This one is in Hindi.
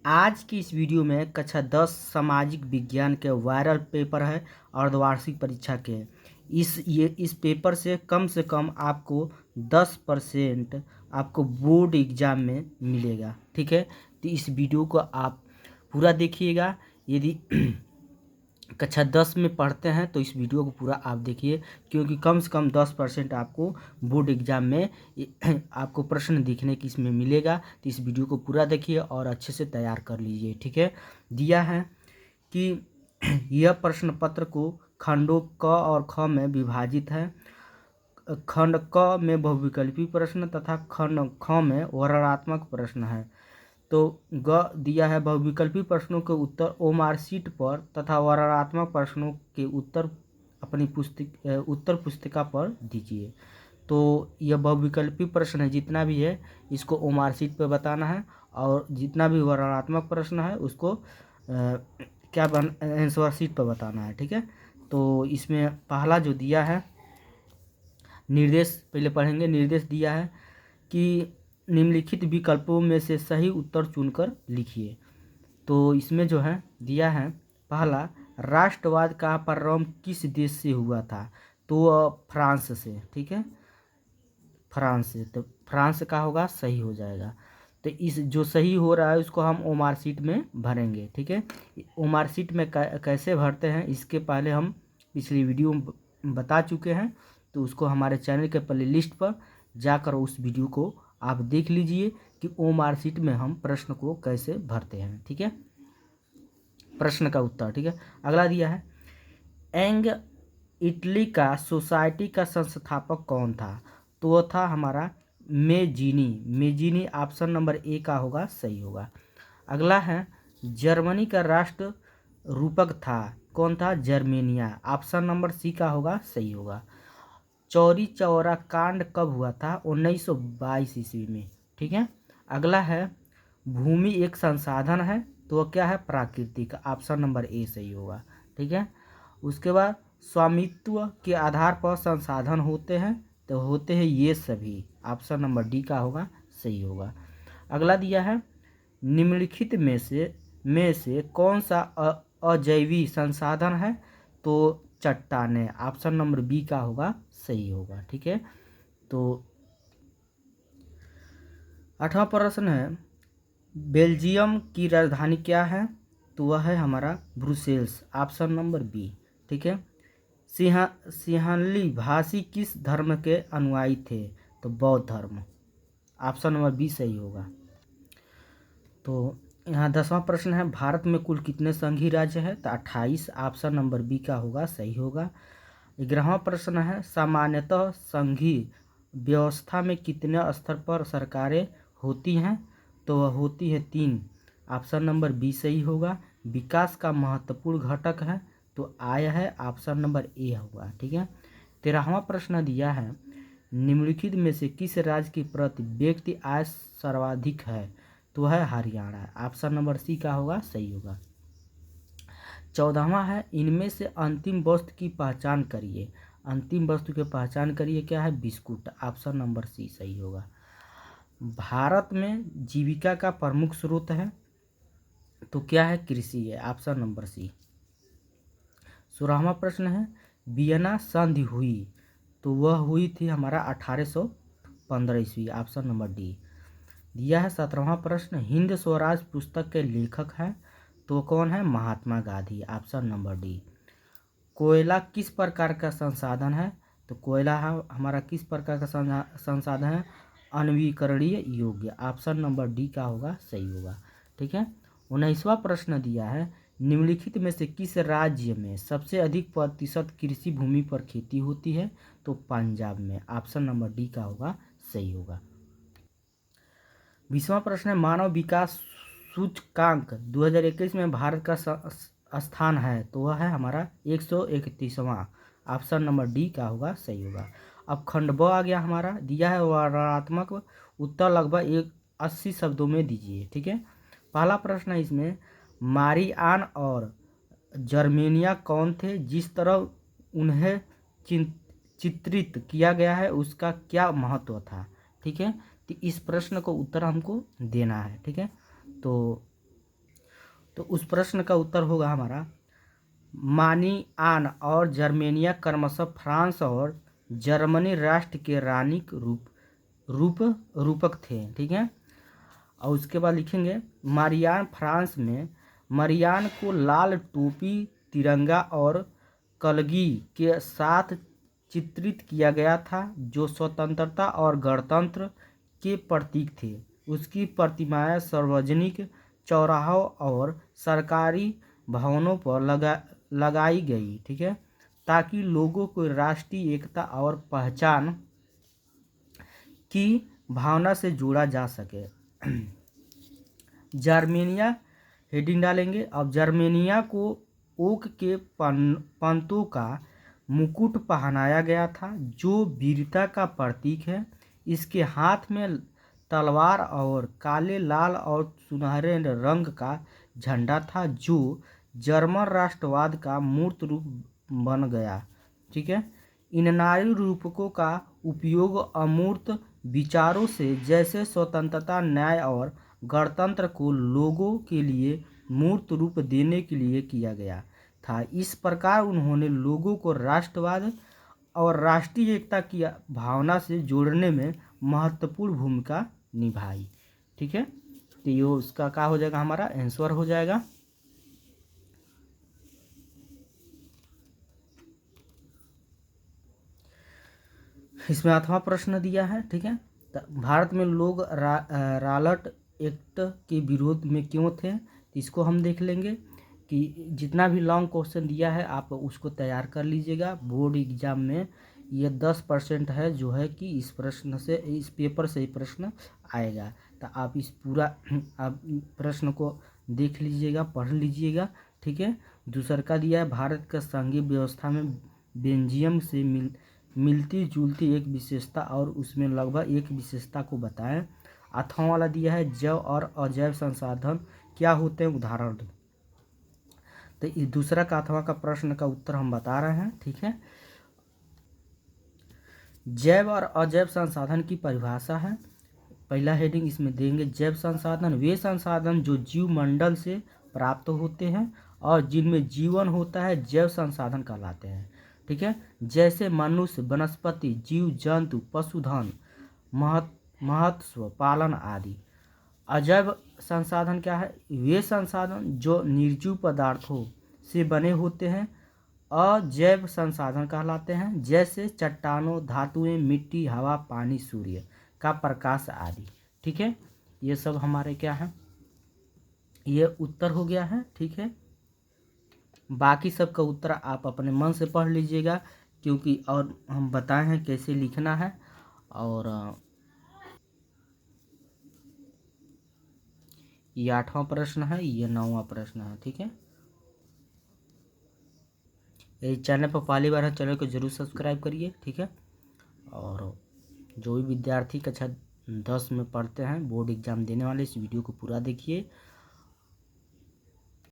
आज की इस वीडियो में कक्षा 10 सामाजिक विज्ञान के वायरल पेपर है अर्धवार्षिक परीक्षा के। इस पेपर से कम आपको 10% आपको बोर्ड एग्जाम में मिलेगा। ठीक है, तो इस वीडियो को आप पूरा देखिएगा। यदि कक्षा 10 में पढ़ते हैं तो इस वीडियो को पूरा आप देखिए, क्योंकि कम से कम 10% आपको बोर्ड एग्जाम में आपको प्रश्न देखने की इसमें मिलेगा। तो इस वीडियो को पूरा देखिए और अच्छे से तैयार कर लीजिए। ठीक है, दिया है कि यह प्रश्न पत्र को खंडों क और ख में विभाजित है। खंड क में बहुविकल्पी प्रश्न तथा खंड ख में वर्णनात्मक प्रश्न है। तो ग दिया है बहुविकल्पी प्रश्नों के उत्तर ओएमआर शीट पर तथा वर्णनात्मक प्रश्नों के उत्तर अपनी उत्तर पुस्तिका पर दीजिए। तो यह बहुविकल्पी प्रश्न है, जितना भी है इसको ओएमआर शीट पर बताना है और जितना भी वर्णनात्मक प्रश्न है उसको आंसर शीट पर बताना है। ठीक है, तो इसमें पहला जो दिया है निर्देश पहले पढ़ेंगे। निर्देश दिया है कि निम्नलिखित विकल्पों में से सही उत्तर चुनकर लिखिए। तो इसमें जो है दिया है पहला, राष्ट्रवाद का प्रारंभ किस देश से हुआ था? तो फ्रांस से। ठीक है, फ्रांस से, तो फ्रांस का होगा, सही हो जाएगा। तो इस जो सही हो रहा है उसको हम ओएमआर शीट में भरेंगे। ठीक है, ओएमआर शीट में कैसे भरते हैं इसके पहले हम पिछली वीडियो में बता चुके हैं, तो उसको हमारे चैनल के प्ले लिस्ट पर जाकर उस वीडियो को आप देख लीजिए कि ओएमआर शीट में हम प्रश्न को कैसे भरते हैं। ठीक है, प्रश्न का उत्तर। ठीक है, अगला दिया है एंग इटली का सोसाइटी का संस्थापक कौन था? तो वो था हमारा मेजीनी ऑप्शन नंबर ए का होगा, सही होगा। अगला है जर्मनी का राष्ट्र रूपक था, कौन था? जर्मेनिया, ऑप्शन नंबर सी का होगा, सही होगा। चौरी चौरा कांड कब हुआ था? 1922 ईस्वी में। ठीक है, अगला है भूमि एक संसाधन है, तो वह क्या है? प्राकृतिक, ऑप्शन नंबर ए सही होगा। ठीक है, उसके बाद स्वामित्व के आधार पर संसाधन होते हैं, तो होते हैं ये सभी, ऑप्शन नंबर डी का होगा, सही होगा। अगला दिया है निम्नलिखित में से कौन सा अजैवी संसाधन है? तो चट्टानें, ऑप्शन नंबर बी का होगा, सही होगा। ठीक है, तो 8वां प्रश्न है बेल्जियम की राजधानी क्या है? तो वह है हमारा ब्रुसेल्स, ऑप्शन नंबर बी। ठीक है, सिंहली भाषी किस धर्म के अनुयायी थे? तो बौद्ध धर्म, ऑप्शन नंबर बी सही होगा। तो यहाँ 10वां प्रश्न है भारत में कुल कितने संघीय राज्य है? तो 28, ऑप्शन नंबर बी का होगा, सही होगा। 11वां प्रश्न है सामान्यतः संघीय व्यवस्था में कितने स्तर पर सरकारें होती हैं? तो वह होती है 3, ऑप्शन नंबर बी सही होगा। विकास का महत्वपूर्ण घटक है, तो आय है, ऑप्शन नंबर ए होगा। ठीक है, 13वां प्रश्न दिया है निम्नलिखित में से किस राज्य की प्रति व्यक्ति आय सर्वाधिक है? तो है हरियाणा, ऑप्शन नंबर सी का होगा, सही होगा। 14वां है इनमें से अंतिम वस्तु की पहचान करिए। अंतिम वस्तु की पहचान करिए, क्या है? बिस्कुट, ऑप्शन नंबर सी सही होगा। भारत में जीविका का प्रमुख स्रोत है, तो क्या है? कृषि है, ऑप्शन नंबर सी। 16वां प्रश्न है वियना संधि हुई, तो वह हुई थी हमारा 1815 ईस्वी, ऑप्शन नंबर डी। दिया है 17वां प्रश्न हिंद स्वराज पुस्तक के लेखक हैं, तो कौन है? Mahatma Gandhi, option number D. कोयला किस प्रकार का संसाधन है? तो कोयला हमारा किस प्रकार का संसाधन है? अनवीकरणीय योग्य, ऑप्शन नंबर डी का होगा, सही होगा। ठीक है, 19वां प्रश्न दिया है निम्नलिखित में से किस राज्य में सबसे अधिक प्रतिशत कृषि भूमि पर खेती होती है? तो पंजाब में, ऑप्शन नंबर डी का होगा, सही होगा। 20वां प्रश्न है मानव विकास सूचकांक 2021 में भारत का स्थान है, तो वह है हमारा 131वां, ऑप्शन नंबर डी का होगा, सही होगा। अब खंड ब आ गया हमारा, दिया है वर्णनात्मक उत्तर लगभग 80 शब्दों में दीजिए। ठीक है, पहला प्रश्न है इसमें मारियान और जर्मेनिया कौन थे? जिस तरह उन्हें चित्रित किया गया है उसका क्या महत्व था? ठीक है, तो इस प्रश्न को उत्तर हमको देना है। ठीक है, तो तो उस प्रश्न का उत्तर होगा हमारा मानी आन और जर्मेनिया क्रमशः फ्रांस और जर्मनी राष्ट्र के रानिक रूपक थे। ठीक है। और उसके बाद लिखेंगे मारियान फ्रांस में मारियान को लाल टोपी तिरंगा और कलगी के साथ चित्रित किया गया था जो स्वतंत्रता और गणतंत्र के प्रतीक थे। उसकी प्रतिमाएं सार्वजनिक चौराहों और सरकारी भवनों पर लगाई गई। ठीक है, ताकि लोगों को राष्ट्रीय एकता और पहचान की भावना से जोड़ा जा सके। जर्मेनिया हेडिंग डालेंगे। अब जर्मेनिया को ओक के पंतों का मुकुट पहनाया गया था जो वीरता का प्रतीक है। इसके हाथ में तलवार और काले, लाल और सुनहरे रंग का झंडा था जो जर्मन राष्ट्रवाद का मूर्त रूप बन गया। ठीक है। इन नारी रूपकों का उपयोग अमूर्त विचारों से जैसे स्वतंत्रता, न्याय और गणतंत्र को लोगों के लिए मूर्त रूप देने के लिए किया गया था। इस प्रकार उन्होंने लोगों को राष्ट्रवाद और राष्ट्रीय एकता की भावना से जोड़ने में महत्वपूर्ण भूमिका निभाई। ठीक है, तो ये उसका क्या हो जाएगा, हमारा आंसर हो जाएगा। इसमें 8वां प्रश्न दिया है। ठीक है, तो भारत में लोग रालट एक्ट के विरोध में क्यों थे, तो इसको हम देख लेंगे कि जितना भी लॉन्ग क्वेश्चन दिया है आप उसको तैयार कर लीजिएगा। बोर्ड एग्जाम में ये 10% है जो है कि इस प्रश्न से, इस पेपर से ही प्रश्न आएगा। तो आप इस पूरा आप प्रश्न को देख लीजिएगा, पढ़ लीजिएगा। ठीक है। दूसरा का दिया है भारत का संघीय व्यवस्था में बेल्जियम से मिलती जुलती एक विशेषता और उसमें लगभग एक विशेषता को बताएं। 8वां वाला दिया है जैव और अजैव संसाधन क्या होते हैं, उदाहरण दो। तो इस दूसरा का 8वां का प्रश्न का उत्तर हम बता रहे हैं। ठीक है, जैव और अजैव संसाधन की परिभाषा है। पहला हेडिंग इसमें देंगे जैव संसाधन वे संसाधन जो जीव मंडल से प्राप्त होते हैं और जिनमें जीवन होता है जैव संसाधन कहलाते हैं। ठीक है, जैसे मनुष्य, वनस्पति, जीव जंतु, पशुधन, महत्स्व पालन आदि। अजैव संसाधन क्या है, वे संसाधन जो निर्जीव पदार्थों से बने होते हैं अजैव संसाधन कहलाते हैं, जैसे चट्टानों, धातुएं, मिट्टी, हवा, पानी, सूर्य का प्रकाश आदि। ठीक है, ये सब हमारे क्या है, ये उत्तर हो गया है। ठीक है, बाकी सब का उत्तर आप अपने मन से पढ़ लीजिएगा क्योंकि और हम बताए हैं कैसे लिखना है। और ये 8वां प्रश्न है, ये 9वां प्रश्न है। ठीक है, ये चैनल पर पहली बार है, चैनल को जरूर सब्सक्राइब करिए। ठीक है, और जो भी विद्यार्थी कक्षा 10 में पढ़ते हैं, बोर्ड एग्जाम देने वाले, इस वीडियो को पूरा देखिए।